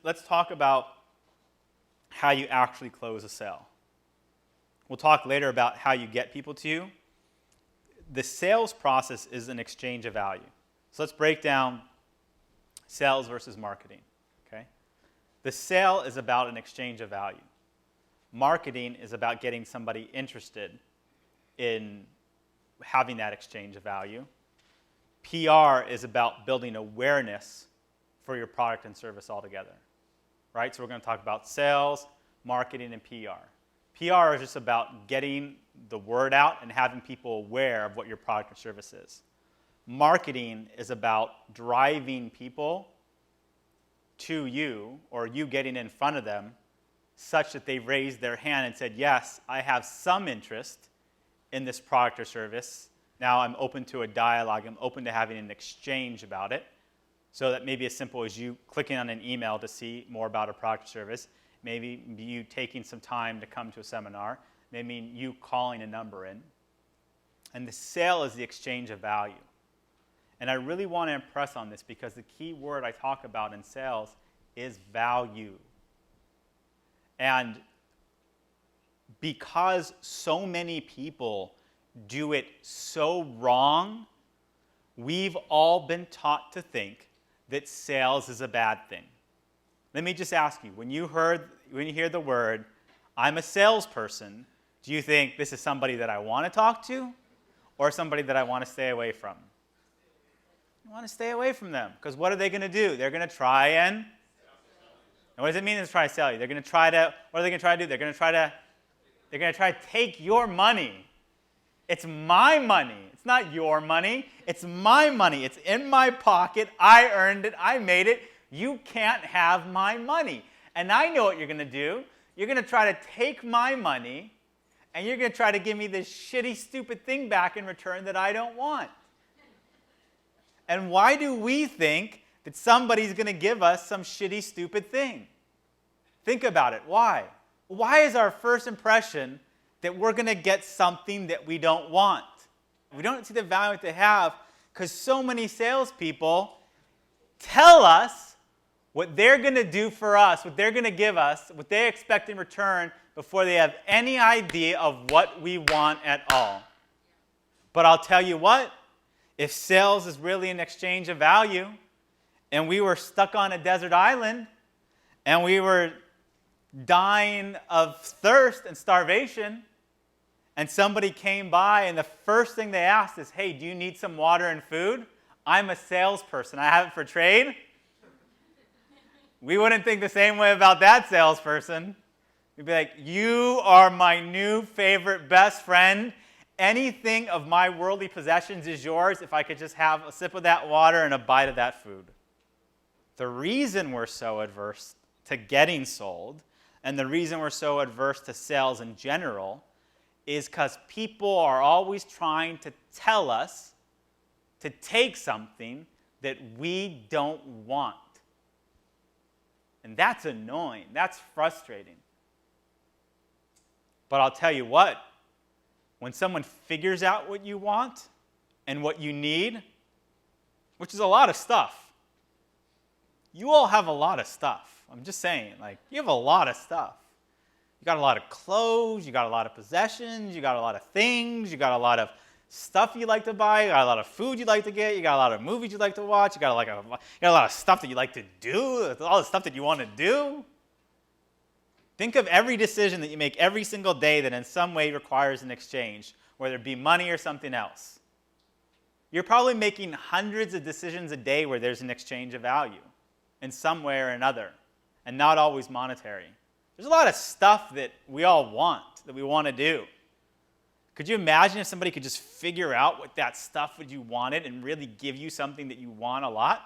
let's talk about how you actually close a sale. We'll talk later about how you get people to you. The sales process is an exchange of value. So let's break down sales versus marketing. Okay? The sale is about an exchange of value. Marketing is about getting somebody interested in having that exchange of value. PR is about building awareness for your product and service altogether. Right? So we're going to talk about sales, marketing, and PR. PR is just about getting the word out and having people aware of what your product or service is. Marketing is about driving people to you, or you getting in front of them, such that they raised their hand and said, yes, I have some interest in this product or service. Now I'm open to a dialogue. I'm open to having an exchange about it. So that may be as simple as you clicking on an email to see more about a product or service. Maybe you taking some time to come to a seminar. Maybe you calling a number in. And the sale is the exchange of value. And I really want to impress on this because the key word I talk about in sales is value. And because so many people do it so wrong, we've all been taught to think that sales is a bad thing. Let me just ask you, when you hear the word, I'm a salesperson, do you think this is somebody that I want to talk to or somebody that I want to stay away from? You want to stay away from them because what are they going to do? They're going to try and what does it mean to try to sell you? They're going to try to, what are they going to try to do? They're going to try to take your money. It's my money. It's not your money. It's my money. It's in my pocket. I earned it. I made it. You can't have my money. And I know what you're going to do. You're going to try to take my money, and you're going to try to give me this shitty, stupid thing back in return that I don't want. And why do we think that somebody's going to give us some shitty, stupid thing? Think about it. Why? Why is our first impression that we're going to get something that we don't want? We don't see the value they have because so many salespeople tell us what they're going to do for us, what they're going to give us, what they expect in return before they have any idea of what we want at all. But I'll tell you what, if sales is really an exchange of value and we were stuck on a desert island and we were dying of thirst and starvation and somebody came by and the first thing they asked is, hey, do you need some water and food? I'm a salesperson. I have it for trade. We wouldn't think the same way about that salesperson. We'd be like, you are my new favorite best friend. Anything of my worldly possessions is yours if I could just have a sip of that water and a bite of that food. The reason we're so adverse to getting sold and the reason we're so adverse to sales in general is because people are always trying to tell us to take something that we don't want. And that's annoying. That's frustrating. But I'll tell you what, when someone figures out what you want and what you need, which is a lot of stuff. You all have a lot of stuff. I'm just saying, like, you have a lot of stuff. You got a lot of clothes, you got a lot of possessions, you got a lot of things, you got a lot of stuff you like to buy, you got a lot of food you like to get, you got a lot of movies you like to watch, you got a lot of stuff that you like to do, all the stuff that you want to do. Think of every decision that you make every single day that in some way requires an exchange, whether it be money or something else. You're probably making hundreds of decisions a day where there's an exchange of value in some way or another, and not always monetary. There's a lot of stuff that we all want, that we want to do. Could you imagine if somebody could just figure out what that stuff that you wanted and really give you something that you want a lot?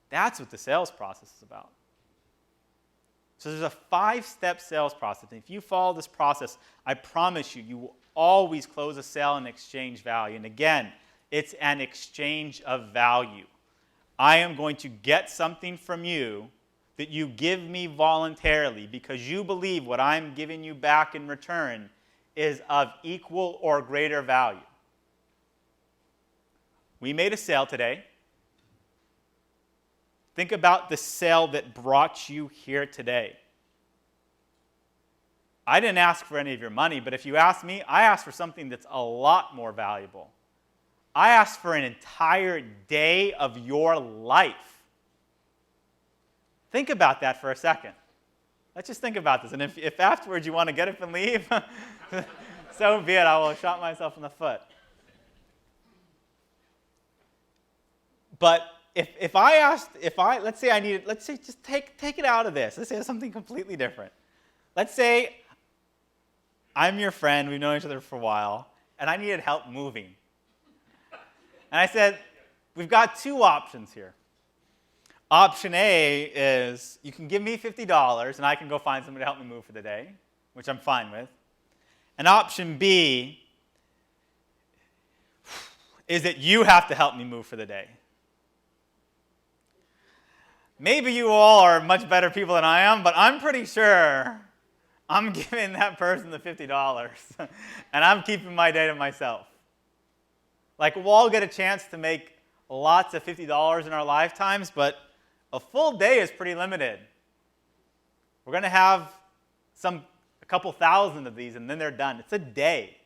That's what the sales process is about. So there's a 5-step sales process. And if you follow this process, I promise you, you will always close a sale and exchange value. And again, it's an exchange of value. I am going to get something from you that you give me voluntarily because you believe what I'm giving you back in return is of equal or greater value. We made a sale today. Think about the sale that brought you here today. I didn't ask for any of your money, but if you ask me, I asked for something that's a lot more valuable. I asked for an entire day of your life. Think about that for a second. Let's just think about this. And if afterwards you want to get up and leave, so be it. I will shot myself in the foot. But let's say just take it out of this. Let's say something completely different. Let's say I'm your friend, we've known each other for a while, and I needed help moving. And I said, we've got two options here. Option A is you can give me $50 and I can go find somebody to help me move for the day, which I'm fine with. And option B is that you have to help me move for the day. Maybe you all are much better people than I am, but I'm pretty sure I'm giving that person the $50 and I'm keeping my day to myself. Like, we'll all get a chance to make lots of $50 in our lifetimes, but a full day is pretty limited. We're going to have a couple thousand of these, and then they're done. It's a day.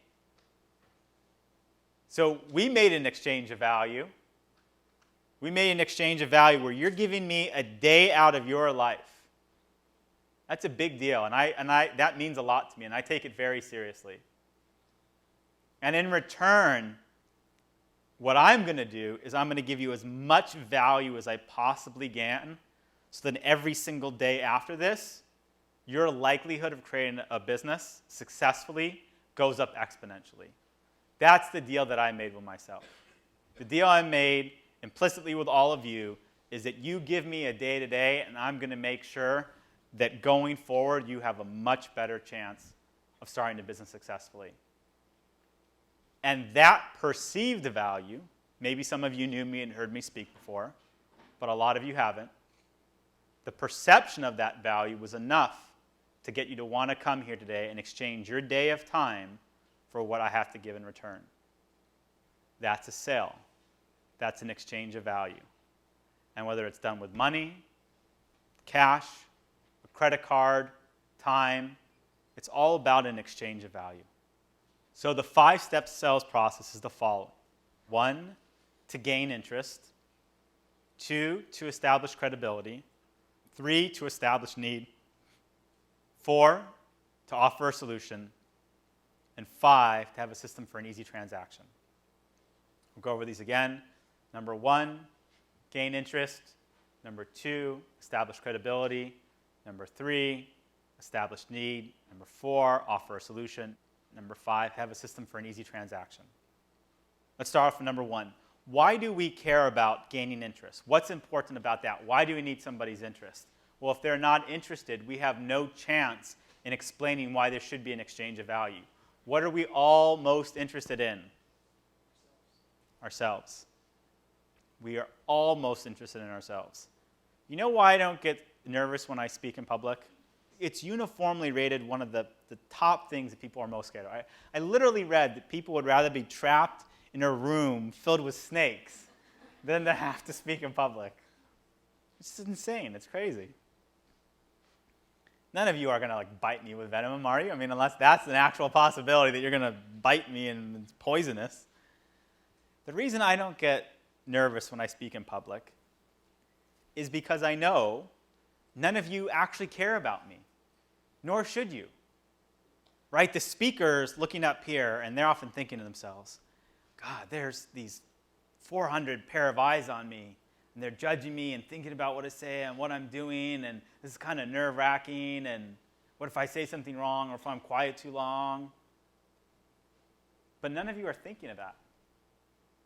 So we made an exchange of value. We made an exchange of value where you're giving me a day out of your life. That's a big deal, and that means a lot to me, and I take it very seriously. And in return, what I'm going to do is I'm going to give you as much value as I possibly can, so that every single day after this, your likelihood of creating a business successfully goes up exponentially. That's the deal that I made with myself. The deal I made implicitly with all of you is that you give me a day-to-day, and I'm going to make sure that going forward, you have a much better chance of starting a business successfully. And that perceived value, maybe some of you knew me and heard me speak before, but a lot of you haven't. The perception of that value was enough to get you to want to come here today and exchange your day of time for what I have to give in return. That's a sale. That's an exchange of value. And whether it's done with money, cash, a credit card, time, it's all about an exchange of value. So the 5-step sales process is the following. 1, to gain interest. 2, to establish credibility. 3, to establish need. 4, to offer a solution. And 5, to have a system for an easy transaction. We'll go over these again. Number 1, gain interest. Number 2, establish credibility. Number 3, establish need. Number 4, offer a solution. Number 5, have a system for an easy transaction. Let's start off with number 1. Why do we care about gaining interest? What's important about that? Why do we need somebody's interest? Well, if they're not interested, we have no chance in explaining why there should be an exchange of value. What are we all most interested in? Ourselves. We are all most interested in ourselves. You know why I don't get nervous when I speak in public? It's uniformly rated one of the top things that people are most scared of. I literally read that people would rather be trapped in a room filled with snakes than to have to speak in public. It's insane. It's crazy. None of you are going to bite me with venom, are you? I mean, unless that's an actual possibility that you're going to bite me and it's poisonous. The reason I don't get nervous when I speak in public is because I know none of you actually care about me, nor should you. Right? The speaker's looking up here, and they're often thinking to themselves, God, there's these 400 pair of eyes on me, and they're judging me and thinking about what I say and what I'm doing, and this is kind of nerve-wracking, and what if I say something wrong or if I'm quiet too long? But none of you are thinking of that.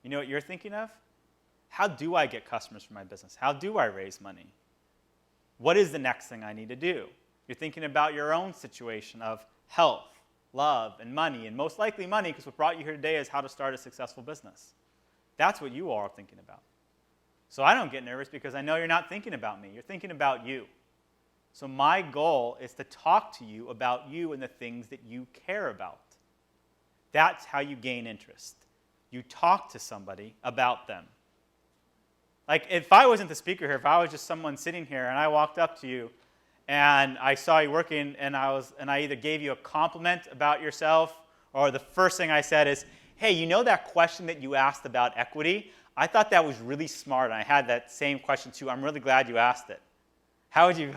You know what you're thinking of? How do I get customers for my business? How do I raise money? What is the next thing I need to do? You're thinking about your own situation of health, love, and money, and most likely money, because what brought you here today is how to start a successful business. That's what you all are thinking about. So I don't get nervous because I know you're not thinking about me. You're thinking about you. So my goal is to talk to you about you and the things that you care about. That's how you gain interest. You talk to somebody about them. Like, if I wasn't the speaker here, if I was just someone sitting here and I walked up to you and I saw you working and I either gave you a compliment about yourself or the first thing I said is, hey, you know that question that you asked about equity? I thought that was really smart, and I had that same question too. I'm really glad you asked it. How would you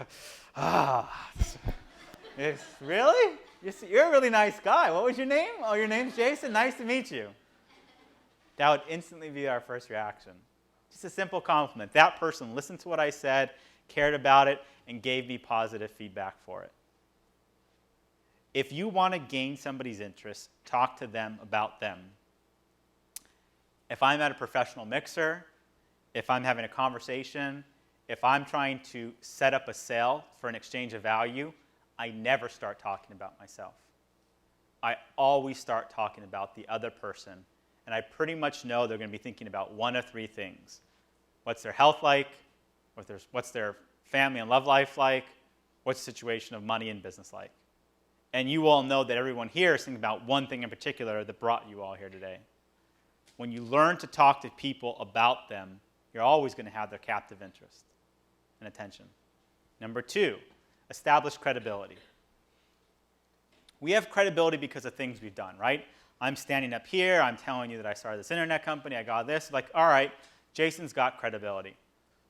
go, really? You're a really nice guy. What was your name? Oh, your name's Jason? Nice to meet you. That would instantly be our first reaction. Just a simple compliment. That person listened to what I said, cared about it, and gave me positive feedback for it. If you want to gain somebody's interest, talk to them about them. If I'm at a professional mixer, if I'm having a conversation, if I'm trying to set up a sale for an exchange of value, I never start talking about myself. I always start talking about the other person, and I pretty much know they're going to be thinking about one of three things. What's their health like? What's their family and love life like? What's the situation of money and business like? And you all know that everyone here is thinking about one thing in particular that brought you all here today. When you learn to talk to people about them, you're always going to have their captive interest and attention. Number 2, establish credibility. We have credibility because of things we've done, right? I'm standing up here, I'm telling you that I started this internet company, I got this. Like, all right, Jason's got credibility.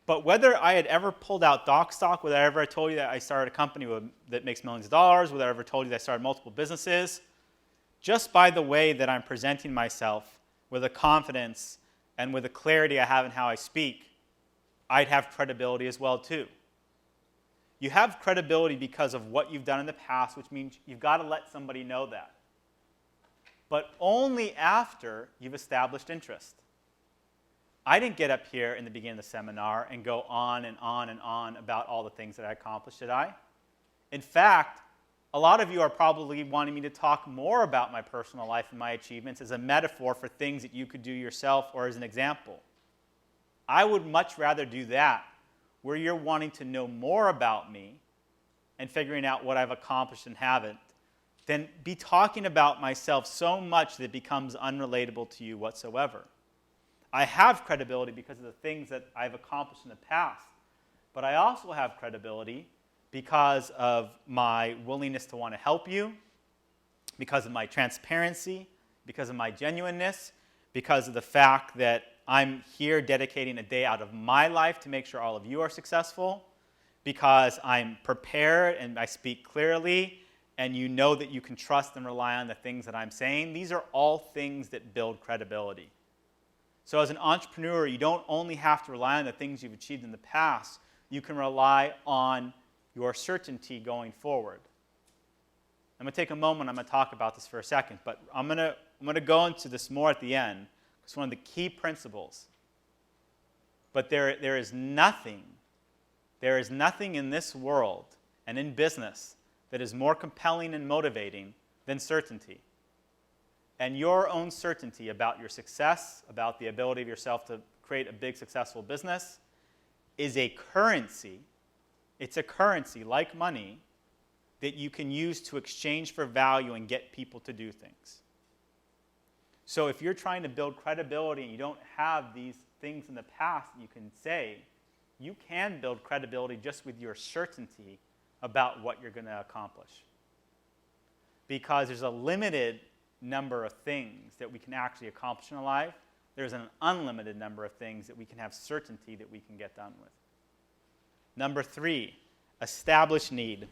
But whether I had ever pulled out Docstoc, whether I ever told you that I started a company that makes millions of dollars, whether I ever told you that I started multiple businesses, just by the way that I'm presenting myself with a confidence and with a clarity I have in how I speak, I'd have credibility as well too. You have credibility because of what you've done in the past, which means you've got to let somebody know that. But only after you've established interest. I didn't get up here in the beginning of the seminar and go on and on and on about all the things that I accomplished, did I? In fact, a lot of you are probably wanting me to talk more about my personal life and my achievements as a metaphor for things that you could do yourself or as an example. I would much rather do that, where you're wanting to know more about me and figuring out what I've accomplished and haven't, than be talking about myself so much that it becomes unrelatable to you whatsoever. I have credibility because of the things that I've accomplished in the past, but I also have credibility because of my willingness to want to help you, because of my transparency, because of my genuineness, because of the fact that I'm here dedicating a day out of my life to make sure all of you are successful, because I'm prepared and I speak clearly, and you know that you can trust and rely on the things that I'm saying. These are all things that build credibility. So as an entrepreneur, you don't only have to rely on the things you've achieved in the past, you can rely on your certainty going forward. I'm going to take a moment, I'm going to talk about this for a second, but I'm going to go into this more at the end. It's one of the key principles. But there is nothing in this world and in business that is more compelling and motivating than certainty. And your own certainty about your success, about the ability of yourself to create a big, successful business, is a currency. It's a currency, like money, that you can use to exchange for value and get people to do things. So if you're trying to build credibility and you don't have these things in the past that you can say, you can build credibility just with your certainty about what you're going to accomplish. Because there's a limited number of things that we can actually accomplish in life. There's an unlimited number of things that we can have certainty that we can get done with. Number 3, establish need.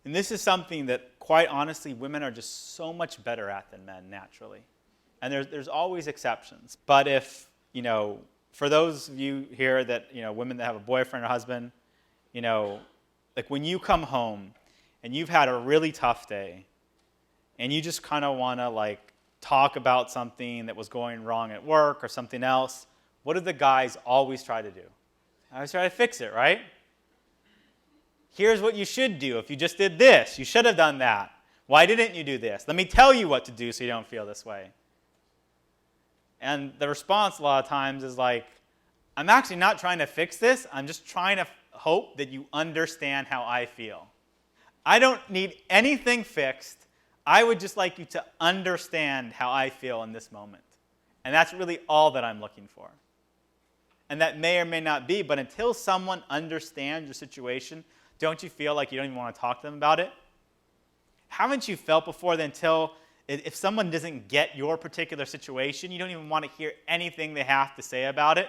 And this is something that, quite honestly, women are just so much better at than men naturally. And there's always exceptions. But if, for those of you here that, women that have a boyfriend or husband, like when you come home and you've had a really tough day and you just kind of want to talk about something that was going wrong at work or something else, what do the guys always try to do? I always try to fix it, right? Here's what you should do. If you just did this, you should have done that. Why didn't you do this? Let me tell you what to do so you don't feel this way. And the response a lot of times is I'm actually not trying to fix this. I'm just trying to hope that you understand how I feel. I don't need anything fixed. I would just like you to understand how I feel in this moment. And that's really all that I'm looking for. And that may or may not be, but until someone understands your situation, don't you feel like you don't even want to talk to them about it? Haven't you felt before that until if someone doesn't get your particular situation, you don't even want to hear anything they have to say about it?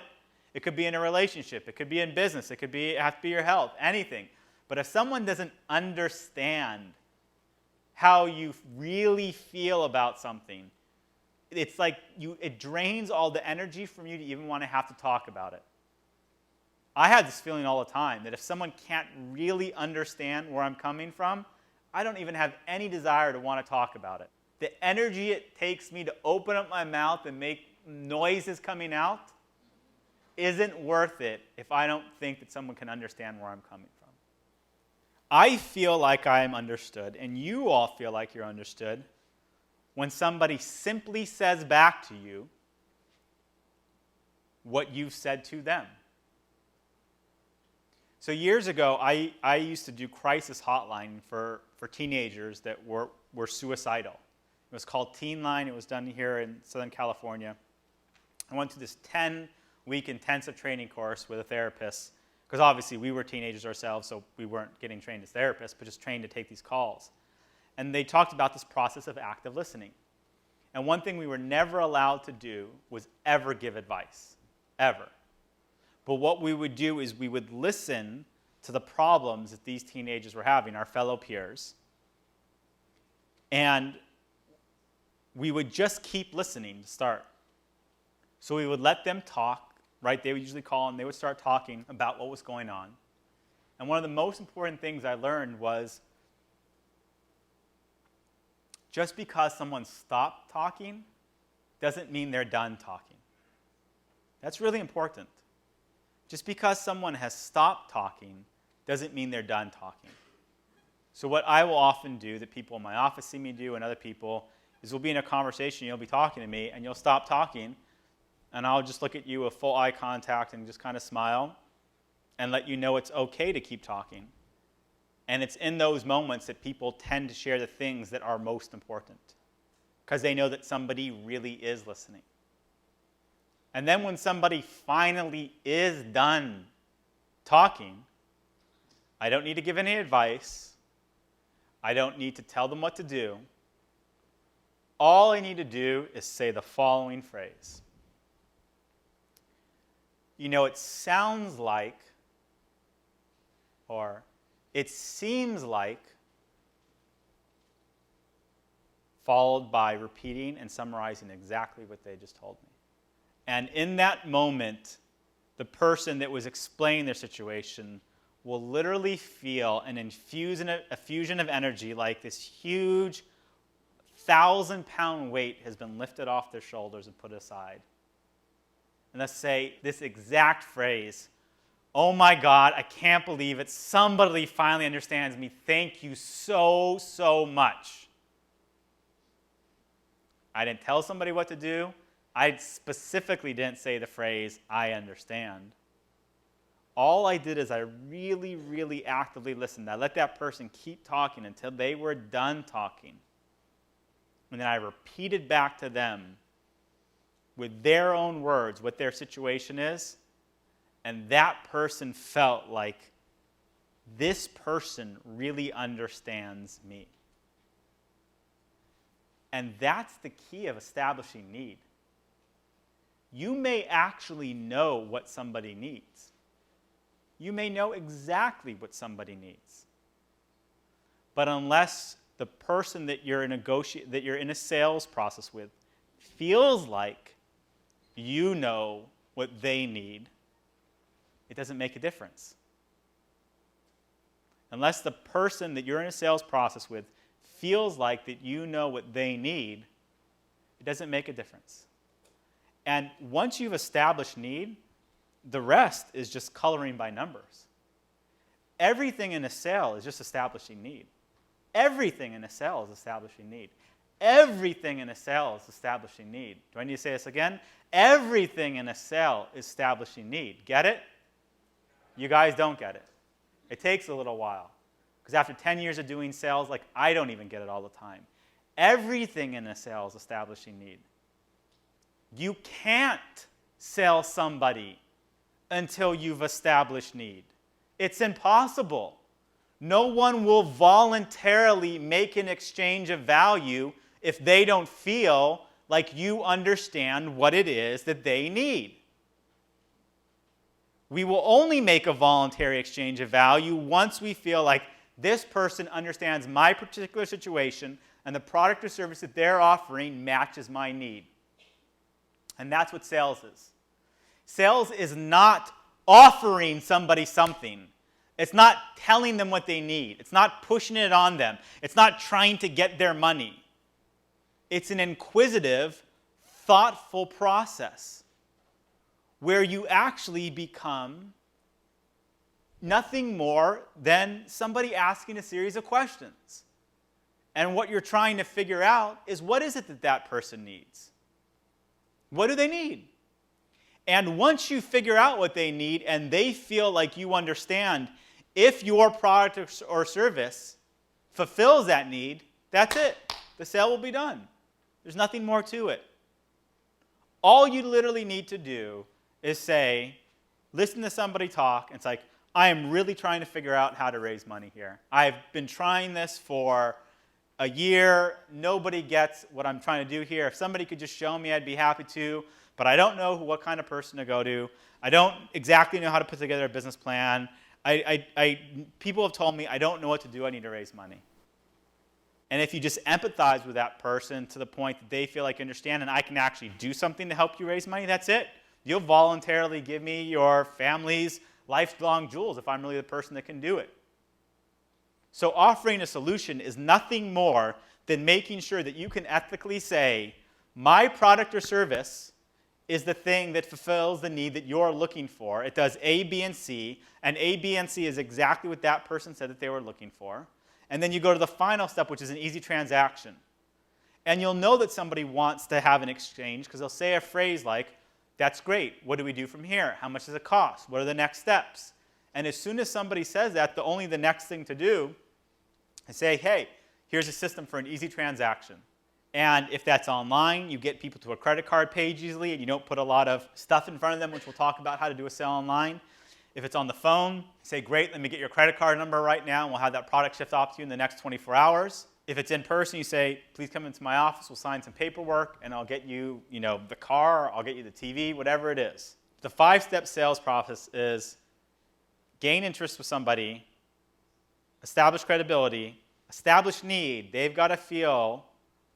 It could be in a relationship. It could be in business. It have to be your health, anything. But if someone doesn't understand how you really feel about something, it's like it drains all the energy from you to even want to have to talk about it. I had this feeling all the time that if someone can't really understand where I'm coming from, I don't even have any desire to want to talk about it. The energy it takes me to open up my mouth and make noises coming out isn't worth it if I don't think that someone can understand where I'm coming from. I feel like I am understood, and you all feel like you're understood, when somebody simply says back to you what you've said to them. So years ago, I used to do crisis hotline for teenagers that were suicidal. It was called Teen Line. It was done here in Southern California. I went through this 10-week intensive training course with a therapist, because obviously we were teenagers ourselves, so we weren't getting trained as therapists, but just trained to take these calls. And they talked about this process of active listening. And one thing we were never allowed to do was ever give advice, ever. But what we would do is we would listen to the problems that these teenagers were having, our fellow peers, and we would just keep listening to start. So we would let them talk, right? They would usually call and they would start talking about what was going on. And one of the most important things I learned was just because someone stopped talking doesn't mean they're done talking. That's really important. Just because someone has stopped talking doesn't mean they're done talking. So what I will often do, that people in my office see me do and other people, is we'll be in a conversation, you'll be talking to me, and you'll stop talking, and I'll just look at you with full eye contact and just kind of smile and let you know it's okay to keep talking. And it's in those moments that people tend to share the things that are most important, because they know that somebody really is listening. And then when somebody finally is done talking, I don't need to give any advice. I don't need to tell them what to do. All I need to do is say the following phrase. You know, it sounds like, or it seems like, followed by repeating and summarizing exactly what they just told me. And in that moment, the person that was explaining their situation will literally feel an infusion of energy, like this huge 1,000-pound weight has been lifted off their shoulders and put aside. And let's say this exact phrase, "Oh my God, I can't believe it. Somebody finally understands me. Thank you so, so much." I didn't tell somebody what to do. I specifically didn't say the phrase, "I understand." All I did is I really, really actively listened. I let that person keep talking until they were done talking. And then I repeated back to them with their own words what their situation is. And that person felt like, this person really understands me. And that's the key of establishing need. You may actually know what somebody needs. You may know exactly what somebody needs. But unless the person that you're in a sales process with feels like you know what they need, it doesn't make a difference. Unless the person that you're in a sales process with feels like that you know what they need, it doesn't make a difference. And once you've established need, the rest is just coloring by numbers. Everything in a sale is just establishing need. Everything in a sale is establishing need. Everything in a sale is establishing need. Do I need to say this again? Everything in a sale is establishing need. Get it? You guys don't get it. It takes a little while. Because after 10 years of doing sales, I don't even get it all the time. Everything in a sale is establishing need. You can't sell somebody until you've established need. It's impossible. No one will voluntarily make an exchange of value if they don't feel like you understand what it is that they need. We will only make a voluntary exchange of value once we feel like this person understands my particular situation and the product or service that they're offering matches my need. And that's what sales is. Sales is not offering somebody something. It's not telling them what they need. It's not pushing it on them. It's not trying to get their money. It's an inquisitive, thoughtful process where you actually become nothing more than somebody asking a series of questions. And what you're trying to figure out is, what is it that that person needs? What do they need? And once you figure out what they need and they feel like you understand, if your product or service fulfills that need, that's it. The sale will be done. There's nothing more to it. All you literally need to do is say, listen to somebody talk, and it's like, I am really trying to figure out how to raise money here. I've been trying this for a year. Nobody gets what I'm trying to do here. If somebody could just show me, I'd be happy to, but I don't know what kind of person to go to. I don't exactly know how to put together a business plan. People have told me I don't know what to do. I need to raise money. And if you just empathize with that person to the point that they feel like you understand and I can actually do something to help you raise money, that's it. You'll voluntarily give me your family's lifelong jewels if I'm really the person that can do it. So offering a solution is nothing more than making sure that you can ethically say, my product or service is the thing that fulfills the need that you're looking for. It does A, B, and C, and A, B, and C is exactly what that person said that they were looking for. And then you go to the final step, which is an easy transaction. And you'll know that somebody wants to have an exchange because they'll say a phrase like, that's great. What do we do from here? How much does it cost? What are the next steps? And as soon as somebody says that, the next thing to do is say, hey, here's a system for an easy transaction. And if that's online, you get people to a credit card page easily, and you don't put a lot of stuff in front of them, which we'll talk about how to do a sale online. If it's on the phone, say, great, let me get your credit card number right now, and we'll have that product shipped off to you in the next 24 hours. If it's in person, you say, please come into my office, we'll sign some paperwork, and I'll get you, the car, I'll get you the TV, whatever it is. The 5-step sales process is gain interest with somebody, establish credibility, establish need. They've got to feel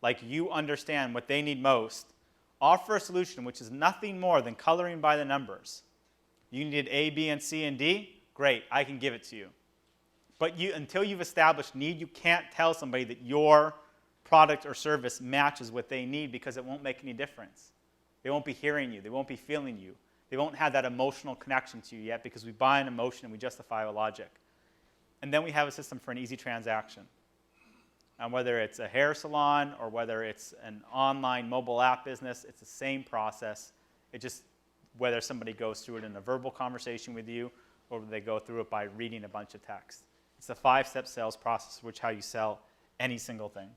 like you understand what they need most. Offer a solution, which is nothing more than coloring by the numbers. You needed A, B, and C, and D? Great, I can give it to you. But until you've established need, you can't tell somebody that your product or service matches what they need because it won't make any difference. They won't be hearing you. They won't be feeling you. They won't have that emotional connection to you yet because we buy an emotion and we justify with logic. And then we have a system for an easy transaction. And whether it's a hair salon or whether it's an online mobile app business, it's the same process. It just, whether somebody goes through it in a verbal conversation with you or they go through it by reading a bunch of text. It's a 5-step sales process, which is how you sell any single thing.